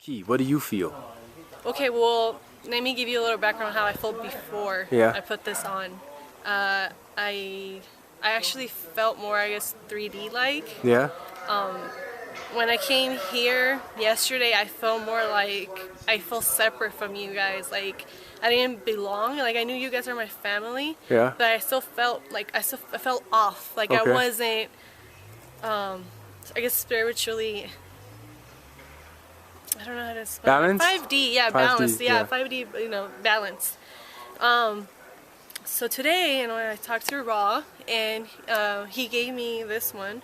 Key, what do you feel? Okay, well, let me give you a little background on how I felt before I put this on. I actually felt more, I guess, 3D-like. Yeah? When I came here yesterday, I felt more like I felt separate from you guys. Like I didn't belong. Like I knew you guys are my family. Yeah. But I still felt like I felt off. Like I wasn't. I guess spiritually. I don't know how to explain. Balance? 5D, yeah, 5D, balance. Yeah, yeah. 5D, balance. So today, I talked to Raw, and he gave me this one.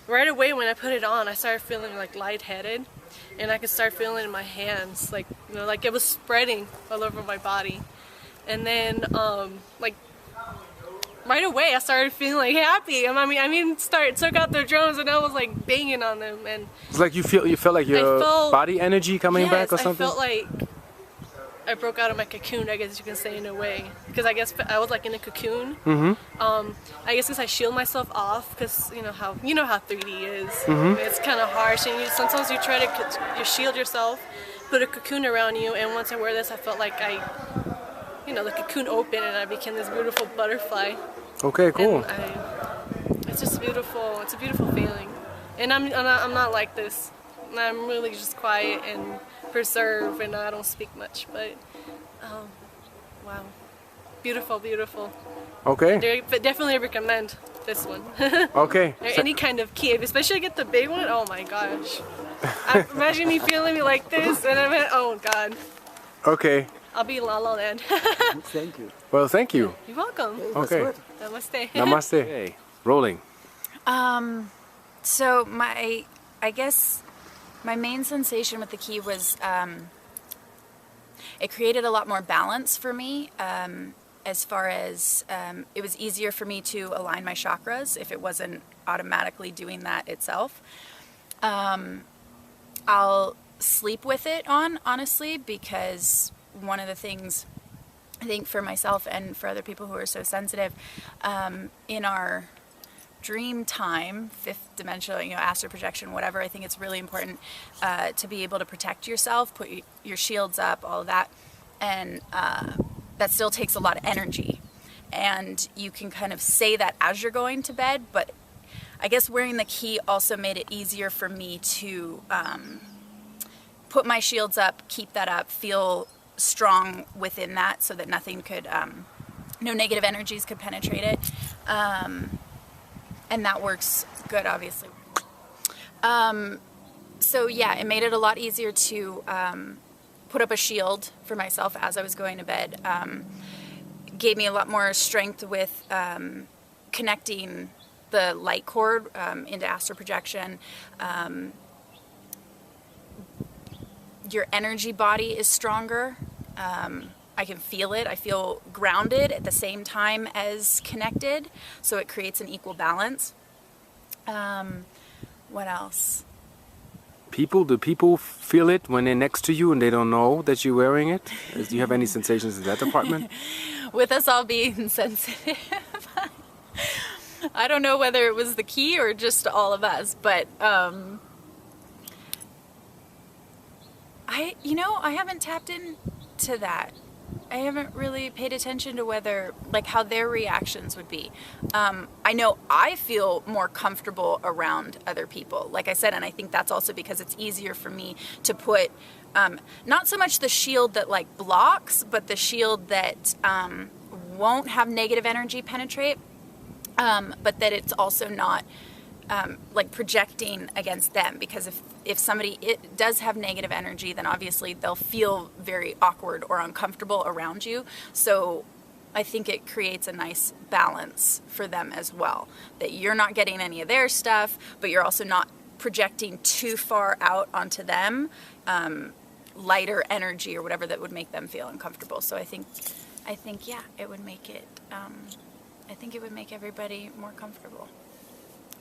Right away when I put it on, I started feeling like lightheaded, and I could start feeling it in my hands, like like it was spreading all over my body. And then like right away I started feeling like happy. Took out the drones and I was like banging on them, and it's like you felt like your body energy coming back or something? I felt like I broke out of my cocoon, I guess you can say, in a way, because I guess I was like in a cocoon. I guess because I shield myself off, because you know how 3D is. It's kind of harsh, and sometimes you try to shield yourself, put a cocoon around you, and once I wear this, I felt like the cocoon opened and I became this beautiful butterfly. Okay, cool. And it's just beautiful. It's a beautiful feeling, and I'm not like this. I'm really just quiet and preserve, and I don't speak much, but wow, beautiful, beautiful. Okay. But definitely recommend this one. Okay. Any kind of key, especially get the big one. Oh my gosh! Imagine me feeling me like this, and oh god. Okay. I'll be La La Land. Thank you. Well, thank you. You're welcome. Okay. Namaste. Namaste. Okay. Rolling. So I guess my main sensation with the key was it created a lot more balance for me, as far as it was easier for me to align my chakras if it wasn't automatically doing that itself. I'll sleep with it on, honestly, because one of the things I think for myself and for other people who are so sensitive, in our dream time, fifth dimensional, astral projection, whatever, I think it's really important to be able to protect yourself, put your shields up, all of that, and that still takes a lot of energy. And you can kind of say that as you're going to bed, but I guess wearing the key also made it easier for me to put my shields up, keep that up, feel strong within that, so that nothing could, no negative energies could penetrate it. And that works good, obviously. So yeah, it made it a lot easier to put up a shield for myself as I was going to bed. Gave me a lot more strength with connecting the light cord into astral projection. Your energy body is stronger. I can feel it. I feel grounded at the same time as connected, so it creates an equal balance. What else? Do people feel it when they're next to you and they don't know that you're wearing it? Do you have any sensations in that department? With us all being sensitive, I don't know whether it was the key or just all of us, but I haven't tapped into that. I haven't really paid attention to how their reactions would be. I know I feel more comfortable around other people, like I said, and I think that's also because it's easier for me to put, not so much the shield that blocks, but the shield that won't have negative energy penetrate, but that it's also not projecting against them, because if somebody does have negative energy, then obviously they'll feel very awkward or uncomfortable around you. So I think it creates a nice balance for them as well, that you're not getting any of their stuff, but you're also not projecting too far out onto them lighter energy or whatever that would make them feel uncomfortable. So I think yeah, it would make it I think it would make everybody more comfortable.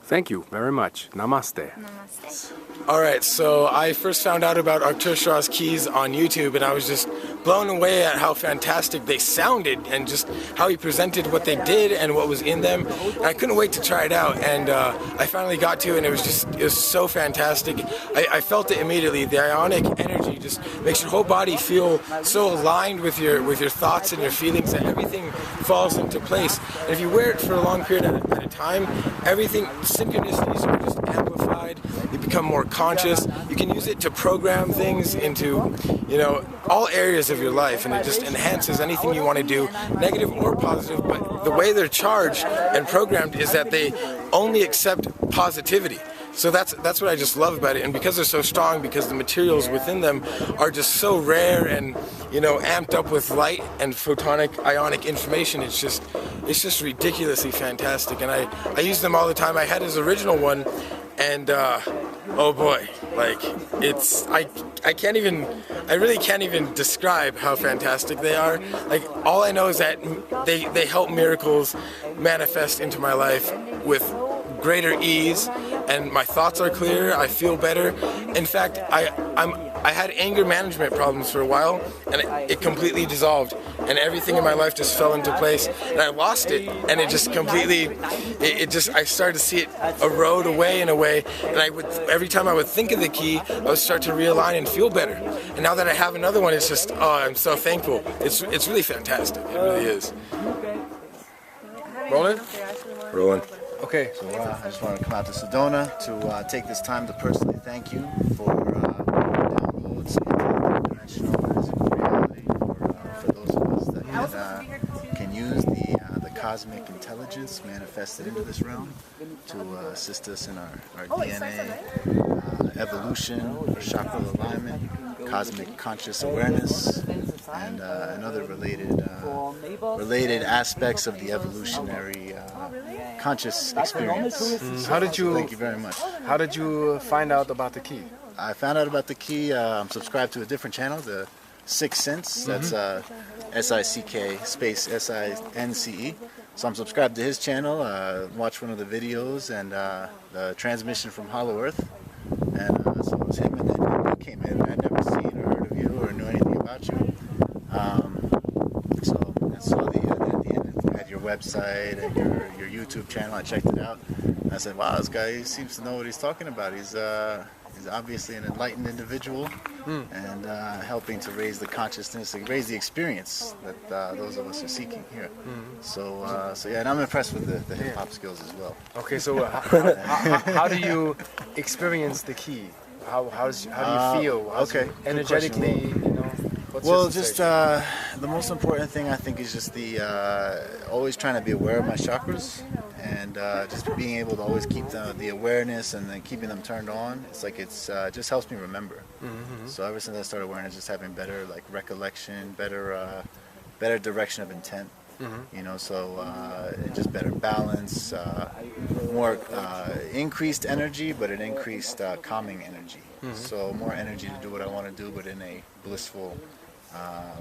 Thank you very much. Namaste. Namaste. All right, so I first found out about Arctur's keys on YouTube, and I was just blown away at how fantastic they sounded and just how he presented what they did and what was in them. And I couldn't wait to try it out, and I finally got to it, and it was so fantastic. I felt it immediately. The ionic energy just makes your whole body feel so aligned with your thoughts and your feelings that everything falls into place. And if you wear it for a long period at a time, everything, synchronicities are just amplified. You become more conscious. You can use it to program things into, you know, all areas of your life, and it just enhances anything you want to do, negative or positive. But the way they're charged and programmed is that they only accept positivity. So that's what I just love about it. And because they're so strong, because the materials within them are just so rare and, you know, amped up with light and photonic ionic information, it's just ridiculously fantastic. And I use them all the time. I had his original one, and oh boy, like I really can't even describe how fantastic they are. Like, all I know is that they help miracles manifest into my life with greater ease, and my thoughts are clear. I feel better. In fact, I had anger management problems for a while, and it completely dissolved, and everything in my life just fell into place, and I lost it, and it just completely, I started to see it erode away and away, and every time I would think of the key, I would start to realign and feel better. And now that I have another one, it's just, oh, I'm so thankful. It's really fantastic. It really is. Rolling? Rolling. Okay. So I just want to come out to Sedona to take this time to personally thank you for downloads into dimensional physical reality for those of us that can use the cosmic intelligence manifested into this realm to assist us in our DNA, evolution, chakra alignment, cosmic conscious awareness, and other related aspects of the evolutionary conscious experience. How did you? Thank you very much. How did you find out about the key? I found out about the key. I'm subscribed to a different channel, the Sixth Sense. That's SICK space SINCE. So I'm subscribed to his channel. Watched one of the videos and the transmission from Hollow Earth, and so it was him, and then you came in. I'd never seen or heard of you or knew anything about you. So I saw at the end you had your website and your YouTube channel. I checked it out. And I said, wow, this guy seems to know what he's talking about. He's obviously an enlightened individual, and helping to raise the consciousness and raise the experience that those of us are seeking here. So yeah, and I'm impressed with the hip hop skills as well. Okay, so how do you experience the key? How do you feel? Okay, energetically, you know. Well, just the most important thing I think is just the always trying to be aware of my chakras, and just being able to always keep the awareness and then keeping them turned on. It's like it just helps me remember. So ever since I started awareness, just having better like recollection, better direction of intent. You know, so just better balance, more increased energy, but an increased calming energy. So more energy to do what I want to do, but in a blissful,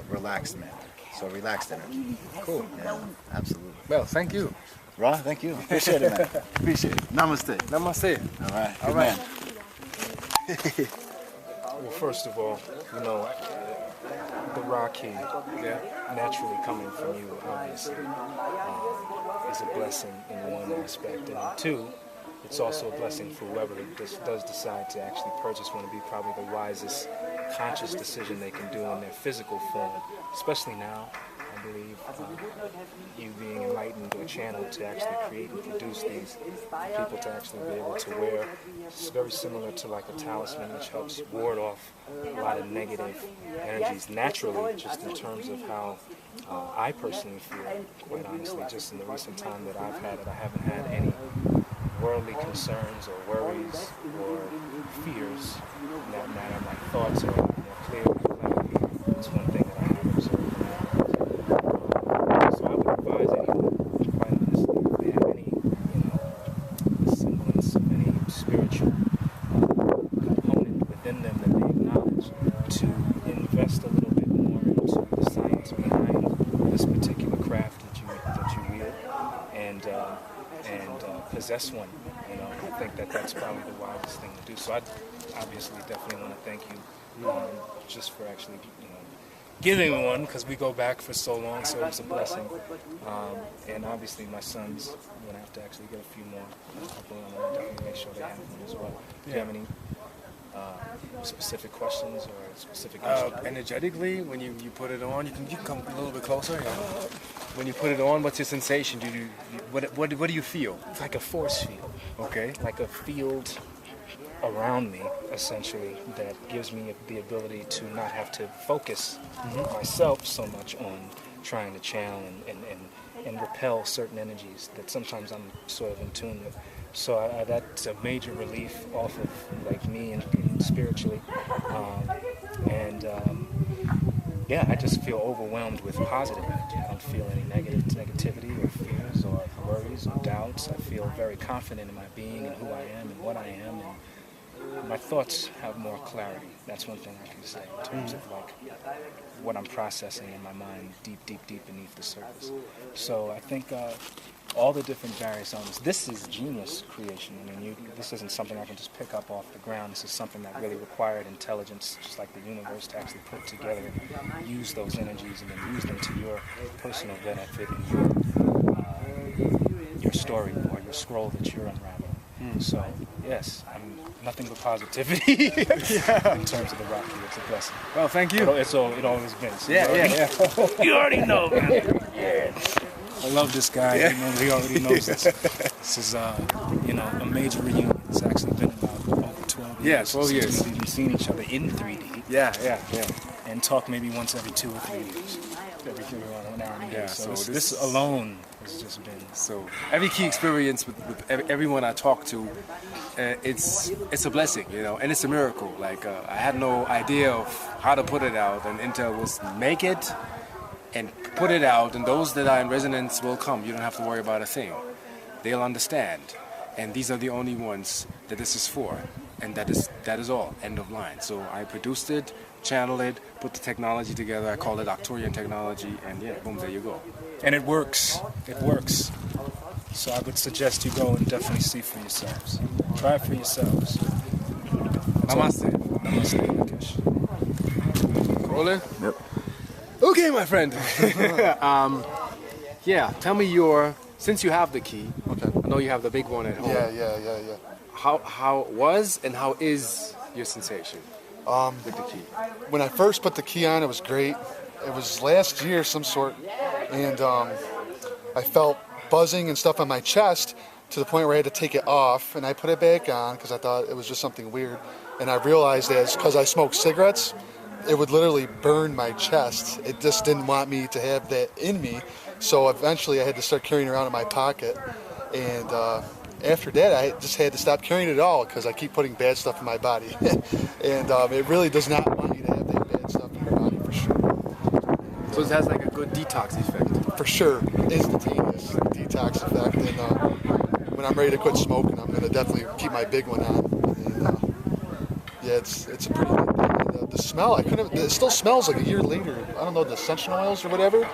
relaxed manner. So relaxed energy. Cool. Yeah, absolutely. Well, thank you. Ra, thank you. Appreciate it, man. Appreciate it. Namaste. Namaste. All right. All right. Well, first of all, you know, the Ra key, naturally coming from you, obviously, is a blessing in one aspect. And two, it's also a blessing for whoever does decide to actually purchase one. To be probably the wisest conscious decision they can do in their physical form, especially now. I believe you being enlightened or channeled to actually create and produce these people to actually be able to wear. It's very similar to like a talisman, which helps ward off a lot of negative energies naturally, just in terms of how I personally feel, quite honestly, just in the recent time that I've had it. I haven't had any worldly concerns or worries or fears in that matter. My thoughts are a lot more clear and clarity. It's one thing that I have observed. So I would advise anyone, quite honestly, if they have any, semblance of any spiritual component within them that they acknowledge, to invest a little bit more into the science behind this particular craft that you wield, and possess one. I think that's probably the wisest thing to do. So I obviously definitely want to thank you just for actually giving one, because we go back for so long, so it's a blessing. And obviously my sons, I'm going to have to actually get a few more. I'll definitely make sure they have one as well. Do you have any specific questions or specific issues? Energetically, when you put it on, you can come a little bit closer. Yeah. When you put it on, what's your sensation? What do you feel? It's like a force field. Okay. Like a field around me, essentially, that gives me the ability to not have to focus myself so much on trying to channel and repel certain energies that sometimes I'm sort of in tune with. So that's a major relief off of like me and spiritually. Yeah, I just feel overwhelmed with positive energy. I don't feel any negativity or fears or worries or doubts. I feel very confident in my being and who I am and what I am, and my thoughts have more clarity. That's one thing I can say in terms of like what I'm processing in my mind deep beneath the surface. So I think all the different various elements. This is genius creation. I mean, this isn't something I can just pick up off the ground. This is something that really required intelligence, just like the universe, to actually put together, use those energies, and then use them to your personal benefit in your story or your scroll that you're unraveling. So, yes, I'm nothing but positivity in terms of the Rocky. It's a blessing. Well, thank you. It always been. So Yeah. you already know, man. Yeah. I love this guy. Yeah. He already knows this. This is, a major reunion. It's actually been about over 12 years. Yeah, 12 years. Since we've seen each other in 3D. Yeah. And talk maybe once every 2 or 3 years. Every 1 hour and a day. Yeah, So so this alone has just been... So every key experience with everyone I talk to, it's a blessing, and it's a miracle. Like I had no idea of how to put it out, and Intel was make it and put it out, and those that are in resonance will come. You don't have to worry about a thing. They'll understand, and these are the only ones that this is for, and that is all. End of line. So I produced it, channeled it, put the technology together. I call it Arcturian technology, and yeah, boom, there you go. And it works. It works. So I would suggest you go and definitely see for yourselves. Try it for yourselves. Namaste. Namaste, Nikesh. Rolling? Yep. Okay, my friend. Tell me since you have the key. Okay. I know you have the big one at home. Yeah. How was and how is your sensation with the key? When I first put the key on, it was great. It was last year, some sort, and I felt buzzing and stuff on my chest to the point where I had to take it off, and I put it back on because I thought it was just something weird, and I realized that it's because I smoke cigarettes, it would literally burn my chest. It just didn't want me to have that in me, so eventually I had to start carrying it around in my pocket, and after that, I just had to stop carrying it at all because I keep putting bad stuff in my body. And it really does not want you to have that bad stuff in your body, for sure. So it has like a good detox effect. For sure, instantaneous detox effect. And when I'm ready to quit smoking, I'm going to definitely keep my big one on. And, it's a pretty good thing. And, the smell, it still smells like a year later. I don't know, the essential oils or whatever.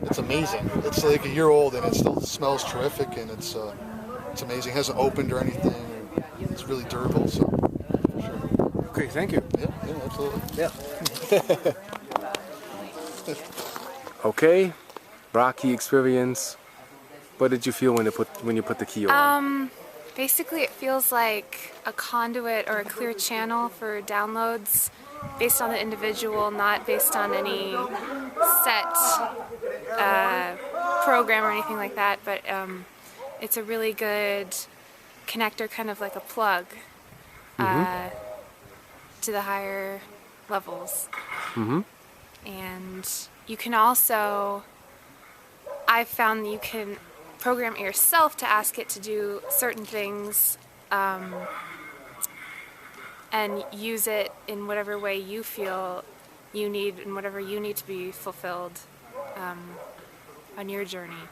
It's amazing. It's like a year old and it still smells terrific, and it's amazing. It hasn't opened or anything. It's really durable, so for sure. Okay, thank you. Yeah, absolutely. Yeah. Okay, Rocky experience. What did you feel when you put the key on? Basically it feels like a conduit or a clear channel for downloads based on the individual, not based on any set program or anything like that, but it's a really good connector, kind of like a plug to the higher levels. And you can also, I've found that you can program it yourself to ask it to do certain things and use it in whatever way you feel you need and whatever you need to be fulfilled on your journey.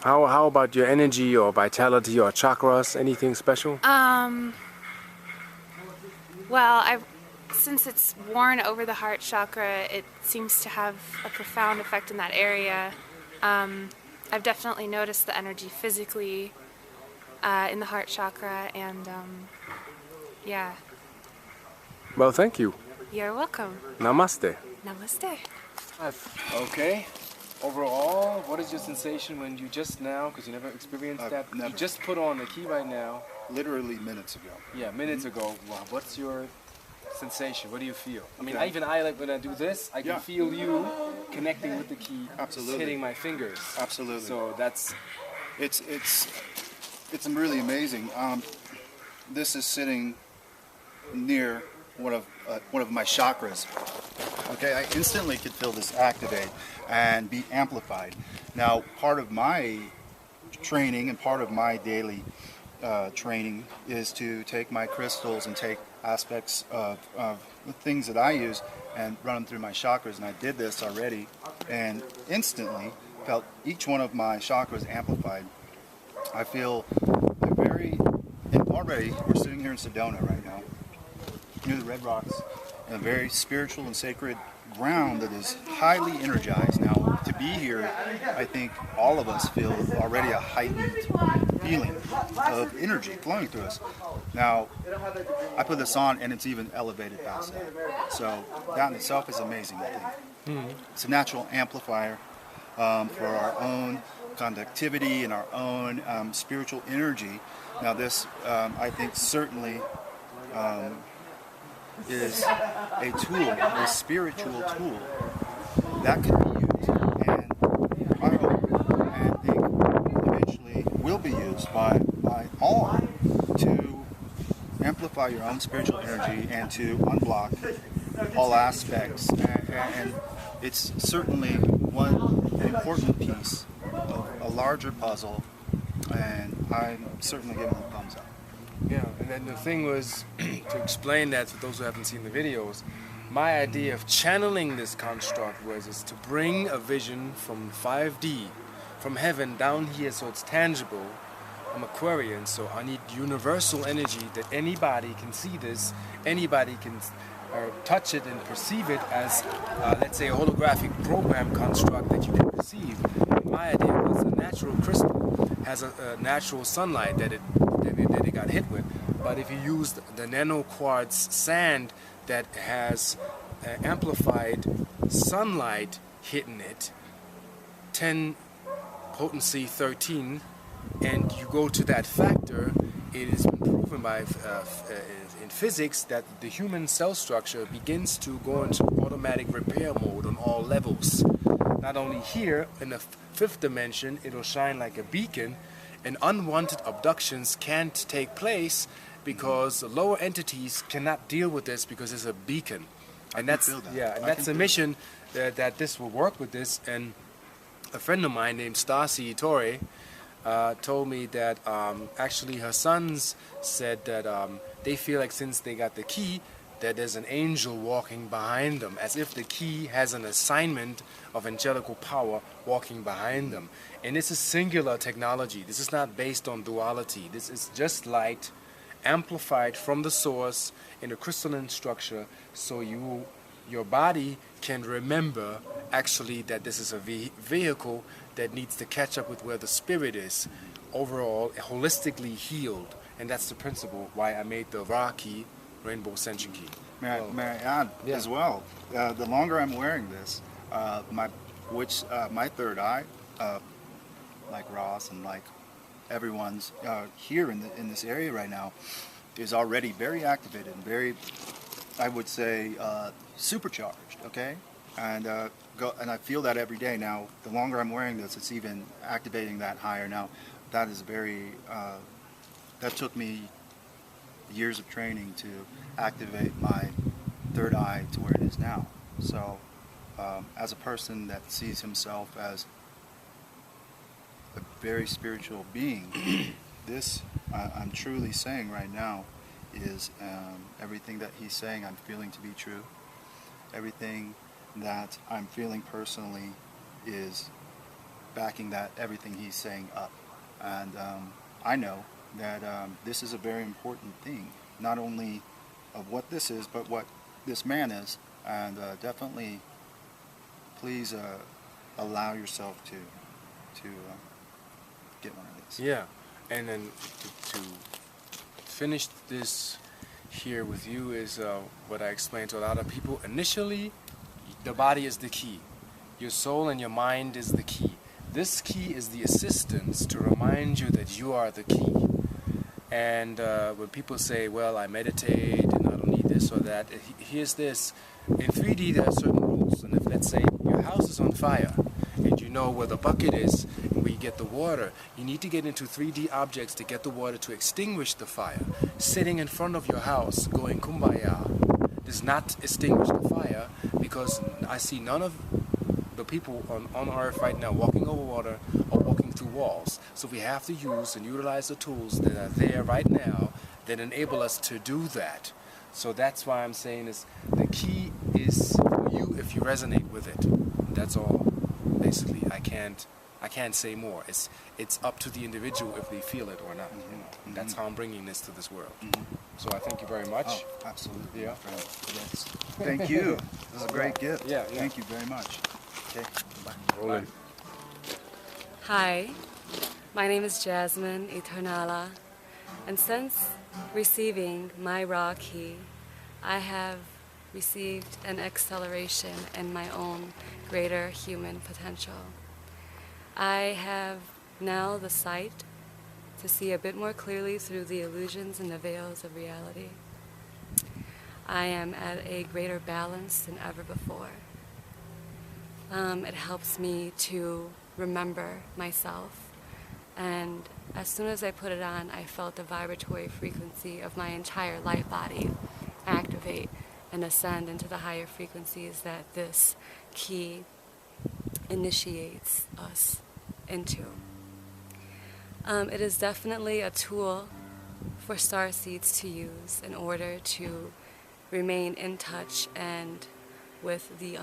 How about your energy or vitality or chakras? Anything special? Well, since it's worn over the heart chakra, it seems to have a profound effect in that area. I've definitely noticed the energy physically in the heart chakra, and Well, thank you. You're welcome. Namaste. Namaste. Okay. Overall, what is your sensation when you just now, because you never experienced that, never. you just put on the key right now? Literally minutes ago. Yeah, minutes ago. Wow, what's your sensation? What do you feel? I mean, Okay. even I, like when I do this, I can feel you connecting with the key, Absolutely. hitting my fingers. Absolutely. So that's It's really amazing. This is sitting near one of my chakras. Okay, I instantly could feel this activate and be amplified. Now, part of my training and part of my daily training is to take my crystals and take aspects of the things that I use and run them through my chakras. And I did this already and instantly felt each one of my chakras amplified. I feel already we're sitting here in Sedona right now, near the Red Rocks, in a very spiritual and sacred ground that is highly energized. Now, to be here, I think all of us feel already a heightened feeling of energy flowing through us. Now, I put this on and it's even elevated past that. So that in itself is amazing, I think. It's a natural amplifier for our own conductivity and our own spiritual energy. Now this, I think, certainly is a tool, a spiritual tool that can be used, and I hope and think eventually will be used by all to amplify your own spiritual energy and to unblock all aspects. And it's certainly an important piece of a larger puzzle, and I'm certainly giving it a thumbs up. Yeah, and then the thing was, to explain that to those who haven't seen the videos, my idea of channeling this construct is to bring a vision from 5D, from heaven down here so it's tangible. I'm Aquarian, so I need universal energy that anybody can see this, anybody can touch it and perceive it as, let's say, a holographic program construct that you can perceive. My idea was a natural crystal has a natural sunlight that it got hit with, but if you used the nano quartz sand that has amplified sunlight hitting it, 10 potency 13, and you go to that factor, it has been proven by in physics that the human cell structure begins to go into automatic repair mode on all levels. Not only here, in the fifth dimension, it'll shine like a beacon, and unwanted abductions can't take place because lower entities cannot deal with this because it's a beacon. And that's a mission that this will work with this. And a friend of mine named Starseeds told me that actually her sons said that they feel like since they got the key, that there's an angel walking behind them, as if the key has an assignment of angelical power walking behind them. And this is singular technology. This is not based on duality. This is just light amplified from the source in a crystalline structure, so your body can remember actually that this is a vehicle that needs to catch up with where the spirit is, overall holistically healed. And that's the principle why I made the Ra key Rainbow Ascension key. May I add as well? The longer I'm wearing this, my third eye, like Ross and like everyone's here in this area right now, is already very activated and very, I would say, supercharged. Okay, and I feel that every day now. The longer I'm wearing this, it's even activating that higher. Now, that is very. That took me years of training to activate my third eye to where it is now. So, as a person that sees himself as a very spiritual being, this I'm truly saying right now is everything that he's saying I'm feeling to be true. Everything that I'm feeling personally is backing that everything he's saying up. And I know that this is a very important thing, not only of what this is, but what this man is. And definitely, please allow yourself to get one of these. Yeah, and then to finish this here with you is what I explained to a lot of people. Initially, the body is the key. Your soul and your mind is the key. This key is the assistance to remind you that you are the key. And when people say, well, I meditate and I don't need this or that, here's this. In 3D, there are certain rules. And if, let's say, your house is on fire, and you know where the bucket is and where you get the water, you need to get into 3D objects to get the water to extinguish the fire. Sitting in front of your house going kumbaya does not extinguish the fire, because I see none of the people on Earth right now walking over water or walking through walls. So we have to use and utilize the tools that are there right now that enable us to do that. So that's why I'm saying is the key is for you if you resonate with it. That's all. Basically, I can't say more. It's up to the individual if they feel it or not. You know? That's how I'm bringing this to this world. So I thank you very much. Oh, absolutely. Yeah. Yes. Thank you. This is a great gift. Yeah. Thank you very much. Okay. Bye. Rolling. Hi, my name is Jasmine Eternala, and since receiving my raw key, I have received an acceleration in my own greater human potential. I have now the sight to see a bit more clearly through the illusions and the veils of reality. I am at a greater balance than ever before. It helps me to remember myself, and as soon as I put it on, I felt the vibratory frequency of my entire life body activate and ascend into the higher frequencies that this key initiates us into. It is definitely a tool for Starseeds to use in order to remain in touch and with the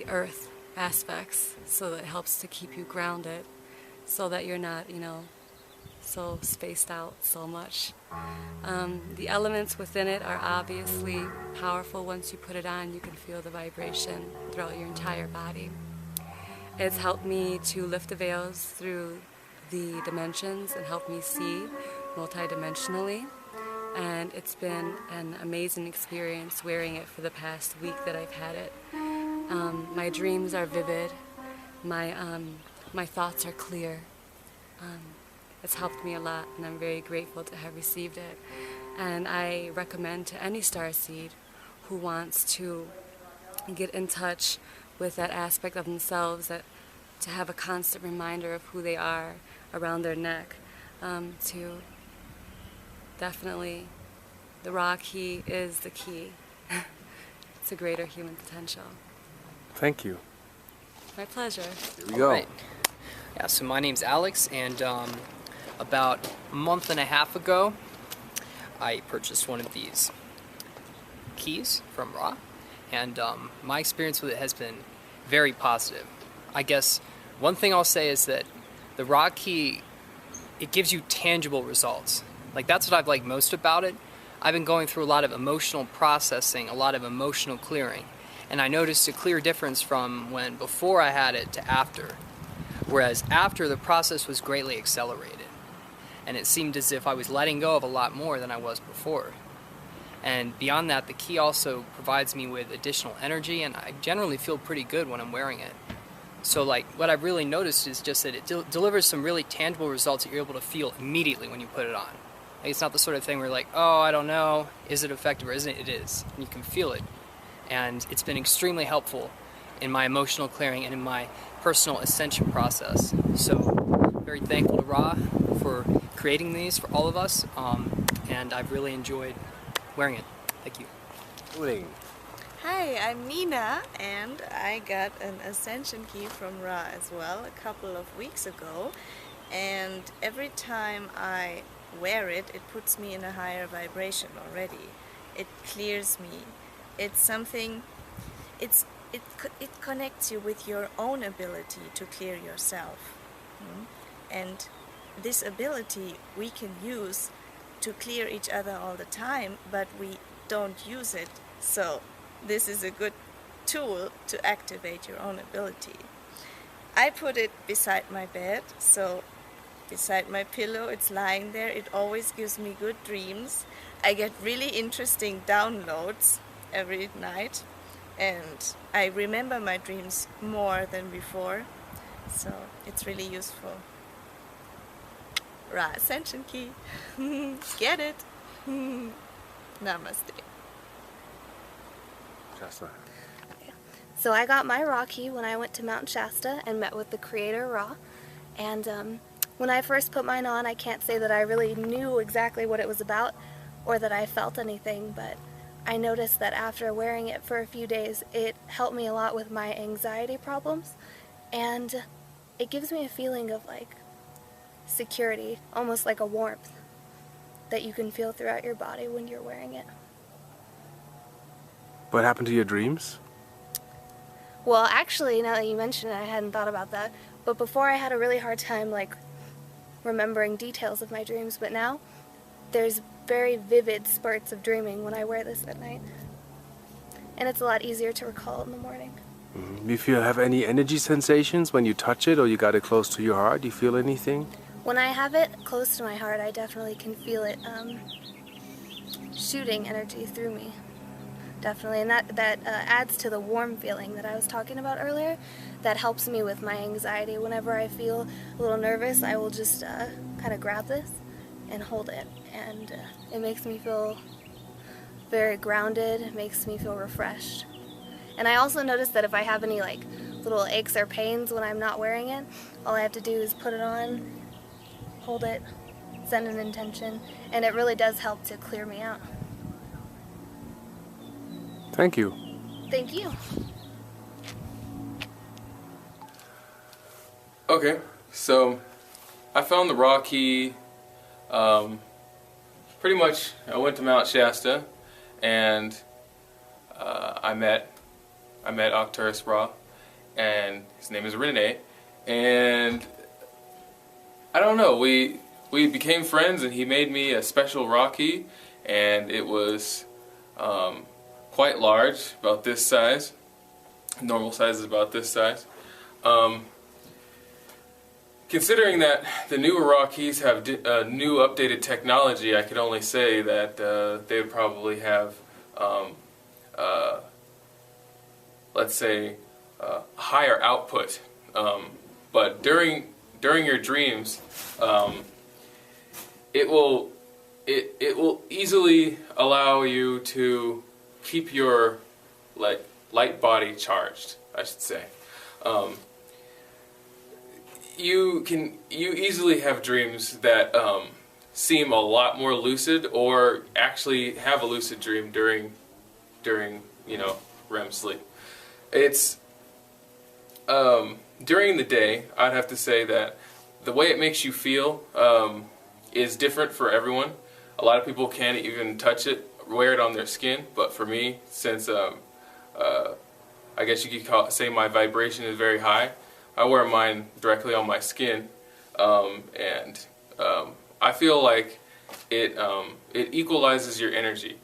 earth aspects, so that it helps to keep you grounded, so that you're not, so spaced out so much. The elements within it are obviously powerful. Once you put it on, you can feel the vibration throughout your entire body. It's helped me to lift the veils through the dimensions and help me see multidimensionally. And it's been an amazing experience wearing it for the past week that I've had it. My dreams are vivid. My thoughts are clear. It's helped me a lot, and I'm very grateful to have received it. And I recommend to any starseed who wants to get in touch with that aspect of themselves, that to have a constant reminder of who they are around their neck, to definitely, the raw key is the key. It's a greater human potential. Thank you. My pleasure. Here we go. Right. Yeah, so my name's Alex, and about a month and a half ago, I purchased one of these keys from Ra, and my experience with it has been very positive. I guess one thing I'll say is that the Ra key, it gives you tangible results. Like, that's what I've liked most about it. I've been going through a lot of emotional processing, a lot of emotional clearing, and I noticed a clear difference from when before I had it to after. Whereas after, the process was greatly accelerated, and it seemed as if I was letting go of a lot more than I was before. And beyond that, the key also provides me with additional energy, and I generally feel pretty good when I'm wearing it. So, like, what I've really noticed is just that it delivers some really tangible results that you're able to feel immediately when you put it on. Like, it's not the sort of thing where you're like, oh, I don't know, is it effective or isn't it? It is, and you can feel it. And it's been extremely helpful in my emotional clearing and in my personal ascension process. So, very thankful to Ra for creating these for all of us, and I've really enjoyed wearing it. Thank you. Hi, I'm Nina, and I got an ascension key from Ra as well a couple of weeks ago, and every time I wear it, it puts me in a higher vibration already. It clears me. It's something, it connects you with your own ability to clear yourself. And this ability we can use to clear each other all the time, but we don't use it. So this is a good tool to activate your own ability. I put it beside my bed, so beside my pillow, it's lying there. It always gives me good dreams. I get really interesting downloads every night, and I remember my dreams more than before, so it's really useful. Ra Ascension Key. Get it? Namaste. Shasta. So I got my Ra key when I went to Mount Shasta and met with the creator Ra. And when I first put mine on, I can't say that I really knew exactly what it was about or that I felt anything, but I noticed that after wearing it for a few days, it helped me a lot with my anxiety problems, and it gives me a feeling of like security, almost like a warmth that you can feel throughout your body when you're wearing it. What happened to your dreams? Well, actually, now that you mention it, I hadn't thought about that, but before I had a really hard time like remembering details of my dreams, but now there's very vivid spurts of dreaming when I wear this at night. And it's a lot easier to recall in the morning. Do you have any energy sensations when you touch it or you got it close to your heart? Do you feel anything? When I have it close to my heart, I definitely can feel it shooting energy through me. Definitely, and that adds to the warm feeling that I was talking about earlier. That helps me with my anxiety. Whenever I feel a little nervous, I will just kind of grab this and hold it, and it makes me feel very grounded. It makes me feel refreshed. And I also noticed that if I have any like little aches or pains when I'm not wearing it, all I have to do is put it on, hold it, send an intention, and it really does help to clear me out. Thank you. Thank you. Okay, so I found the Ra key. Pretty much, I went to Mount Shasta, and I met Arcturus Ra, and his name is Rene, and I don't know, we became friends, and he made me a special Ra key, and it was quite large, about this size. Normal size is about this size. Considering that the newer Ra keys have new updated technology, I could only say that they would probably have, let's say, higher output. But during your dreams, it will easily allow you to keep your light body charged, I should say. You easily have dreams that seem a lot more lucid, or actually have a lucid dream during REM sleep. It's during the day, I'd have to say that the way it makes you feel is different for everyone. A lot of people can't even touch it, wear it on their skin, but for me, since I guess you could say my vibration is very high, I wear mine directly on my skin, and I feel like it equalizes your energy.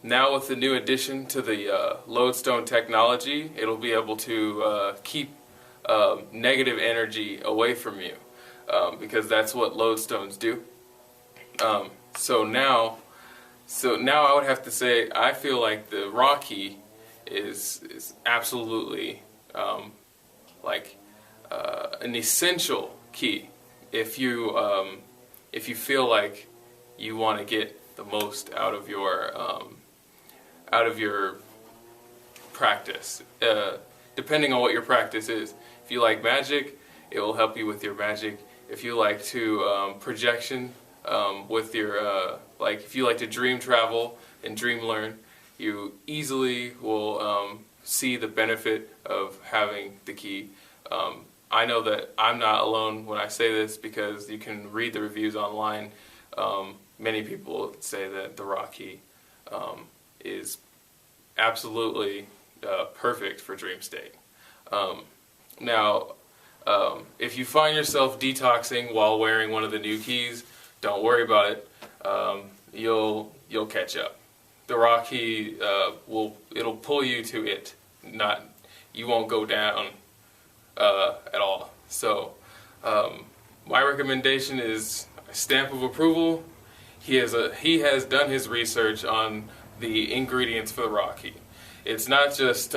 Now with the new addition to the lodestone technology, it'll be able to keep negative energy away from you, because that's what lodestones do. So now I would have to say I feel like the Ra key is absolutely an essential key if you feel like you want to get the most out of your practice. Depending on what your practice is. If you like magic, it will help you with your magic. If you like to projection with your if you like to dream travel and dream learn, you easily will see the benefit of having the key. I know that I'm not alone when I say this, because you can read the reviews online. Many people say that the Ra key is absolutely perfect for dream state. Now, if you find yourself detoxing while wearing one of the new keys, don't worry about it. You'll catch up. The Ra key it'll pull you to it. You won't go down at all. So my recommendation is a stamp of approval. He has done his research on the ingredients for the Ra key. It's not just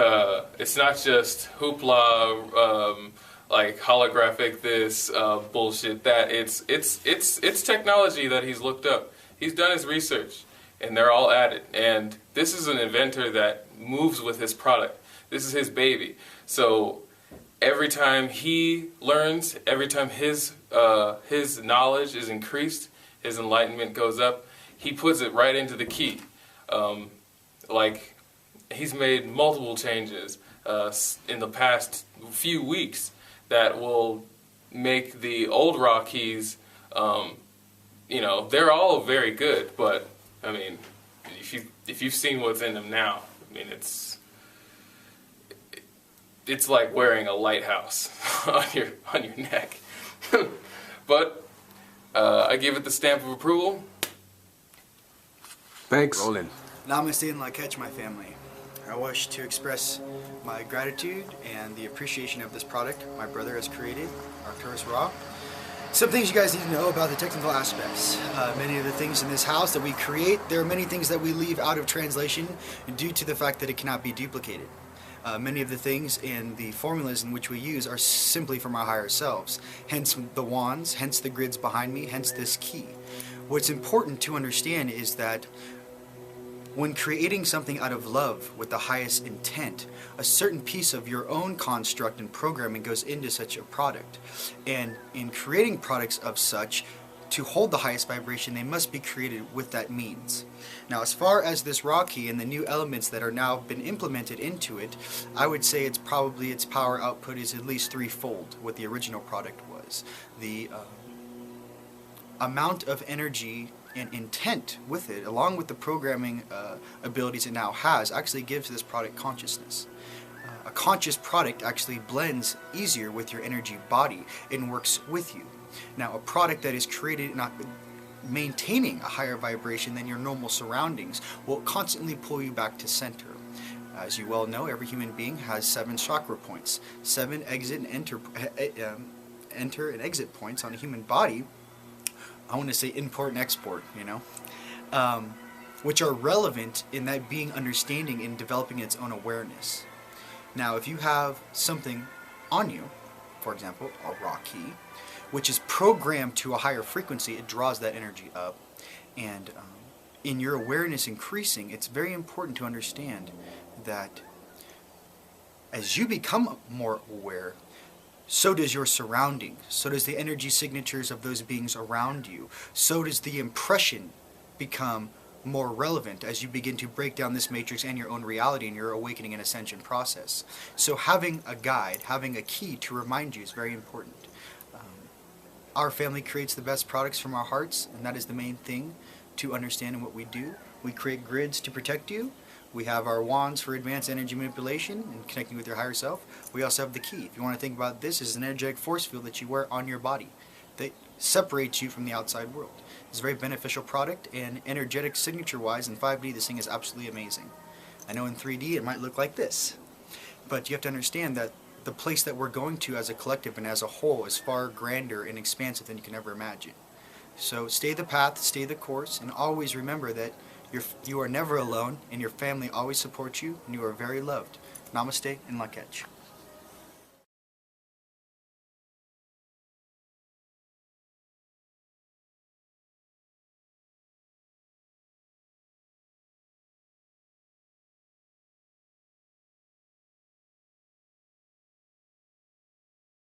hoopla, like holographic this, bullshit that. It's technology that he's looked up. He's done his research, and they're all at it. And this is an inventor that moves with his product. This is his baby. So every time he learns, every time his knowledge is increased, his enlightenment goes up, he puts it right into the key. Like, he's made multiple changes in the past few weeks that will make the old raw keys, they're all very good, but I mean, if you've seen what's in them now, I mean, it's like wearing a lighthouse on your neck. But I give it the stamp of approval. Thanks. Rolling. Namaste and Lak'ech, my family. I wish to express my gratitude and the appreciation of this product my brother has created, Arcturian Raw. Some things you guys need to know about the technical aspects. Many of the things in this house that we create, there are many things that we leave out of translation due to the fact that it cannot be duplicated. Many of the things in the formulas in which we use are simply from our higher selves. Hence the wands, hence the grids behind me, hence this key. What's important to understand is that when creating something out of love with the highest intent, a certain piece of your own construct and programming goes into such a product. And in creating products of such, to hold the highest vibration, they must be created with that means. Now, as far as this raw key and the new elements that are now been implemented into it, I would say it's probably its power output is at least threefold what the original product was. The amount of energy and intent with it, along with the programming abilities it now has, actually gives this product consciousness. A conscious product actually blends easier with your energy body and works with you. Now, a product that is created not maintaining a higher vibration than your normal surroundings will constantly pull you back to center. As you well know, every human being has 7 chakra points, 7 exit and enter and exit points on a human body. I want to say import and export, which are relevant in that being understanding and developing its own awareness. Now, if you have something on you, for example, a raw key, which is programmed to a higher frequency, it draws that energy up. And in your awareness increasing, it's very important to understand that as you become more aware, so does your surrounding, so does the energy signatures of those beings around you, so does the impression become more relevant as you begin to break down this matrix and your own reality in your awakening and ascension process. So having a guide, having a key to remind you is very important. Our family creates the best products from our hearts, and that is the main thing to understand in what we do. We create grids to protect you. We have our wands for advanced energy manipulation and connecting with your higher self. We also have the key. If you want to think about this as an energetic force field that you wear on your body that separates you from the outside world. It's a very beneficial product, and energetic signature-wise in 5D, this thing is absolutely amazing. I know in 3D it might look like this, but you have to understand that the place that we're going to as a collective and as a whole is far grander and expansive than you can ever imagine. So stay the path, stay the course, and always remember that you are never alone, and your family always supports you, and you are very loved. Namaste and Lak'ech.